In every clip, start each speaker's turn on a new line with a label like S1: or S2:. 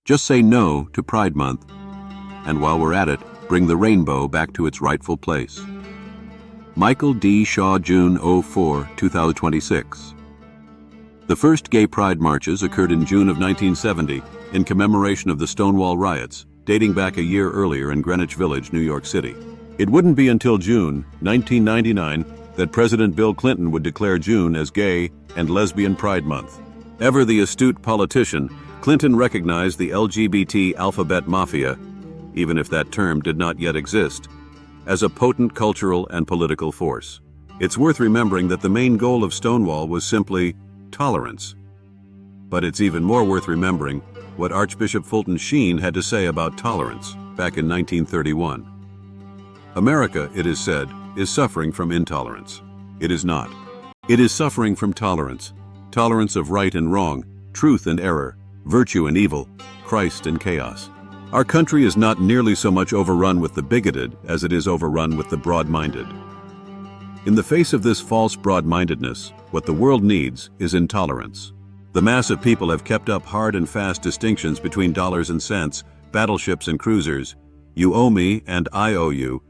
S1: Just say no to Pride Month, and while we're at it, bring the rainbow back to its rightful place. Michael D. Shaw, June 04, 2026. The first gay pride marches occurred in June of 1970 in commemoration of the Stonewall riots, dating back a year earlier in Greenwich Village, New York City. It wouldn't be until June 1999 that President Bill Clinton would declare June as Gay and Lesbian Pride Month. Ever the astute politician, Clinton recognized the LGBT alphabet mafia, even if that term did not yet exist, as a potent cultural and political force. It's worth remembering that the main goal of Stonewall was simply tolerance. But it's even more worth remembering what Archbishop Fulton Sheen had to say about tolerance back in 1931. America, it is said, is suffering from intolerance. It is not. It is suffering from tolerance. Tolerance of right and wrong, truth and error, virtue and evil, Christ and chaos. Our country is not nearly so much overrun with the bigoted as it is overrun with the broad-minded. In the face of this false broad-mindedness, what the world needs is intolerance. The mass of people have kept up hard and fast distinctions between dollars and cents, battleships and cruisers, you owe me and I owe you,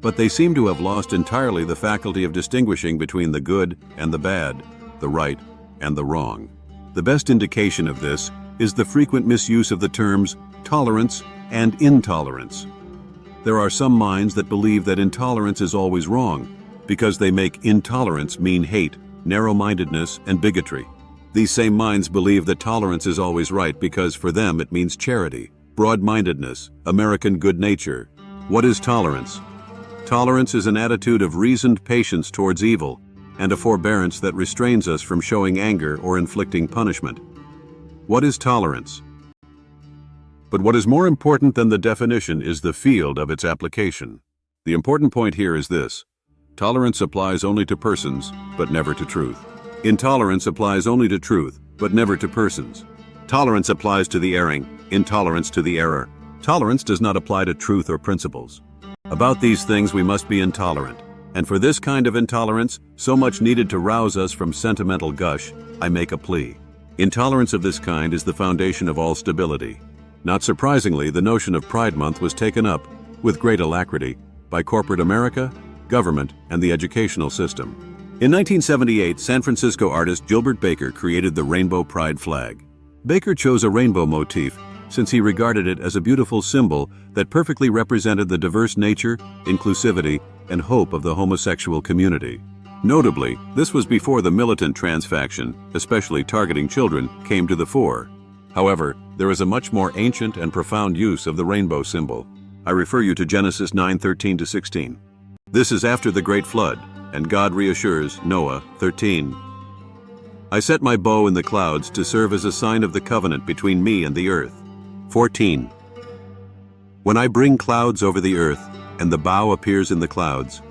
S1: but they seem to have lost entirely the faculty of distinguishing between the good and the bad, the right and the wrong. The best indication of this is the frequent misuse of the terms tolerance and intolerance. There are some minds that believe that intolerance is always wrong, because they make intolerance mean hate, narrow-mindedness, and bigotry. These same minds believe that tolerance is always right because for them it means charity, broad-mindedness, American good nature. What is tolerance? Tolerance is an attitude of reasoned patience towards evil and a forbearance that restrains us from showing anger or inflicting punishment. What is tolerance? But what is more important than the definition is the field of its application. The important point here is this: tolerance applies only to persons, but never to truth. Intolerance applies only to truth, but never to persons. Tolerance applies to the erring, intolerance to the error. Tolerance does not apply to truth or principles. About these things we must be intolerant, and for this kind of intolerance, so much needed to rouse us from sentimental gush, I make a plea. Intolerance of this kind is the foundation of all stability. Not surprisingly, the notion of Pride Month was taken up, with great alacrity, by corporate America, government, and the educational system. In 1978, San Francisco artist Gilbert Baker created the Rainbow Pride flag. Baker chose a rainbow motif since he regarded it as a beautiful symbol that perfectly represented the diverse nature, inclusivity, and hope of the homosexual community. Notably, this was before the militant trans faction, especially targeting children, came to the fore. However, there is a much more ancient and profound use of the rainbow symbol. I refer you to Genesis 9:13-16. This is after the great flood, and God reassures Noah, 13. I set my bow in the clouds to serve as a sign of the covenant between me and the earth. 14. When I bring clouds over the earth, and the bow appears in the clouds.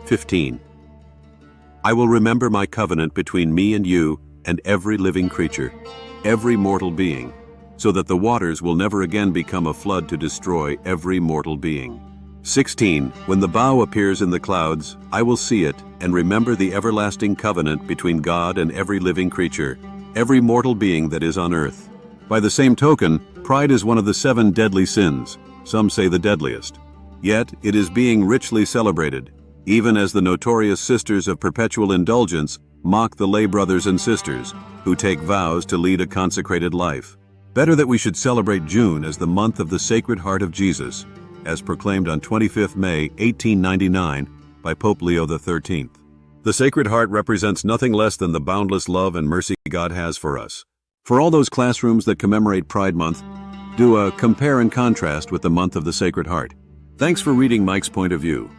S1: 15. I will remember my covenant between me and you and every living creature, every mortal being, so that the waters will never again become a flood to destroy every mortal being. 16. When the bow appears in the clouds, I will see it and remember the everlasting covenant between God and every living creature, every mortal being that is on earth. By the same token, pride is one of the 7 deadly sins, some say the deadliest. Yet it is being richly celebrated, even as the notorious Sisters of Perpetual Indulgence mock the lay brothers and sisters who take vows to lead a consecrated life. Better that we should celebrate June as the month of the Sacred Heart of Jesus, as proclaimed on 25th May 1899 by Pope Leo XIII. The Sacred Heart represents nothing less than the boundless love and mercy God has for us. For all those classrooms that commemorate Pride Month, do a compare and contrast with the month of the Sacred Heart. Thanks for reading Mike's point of view.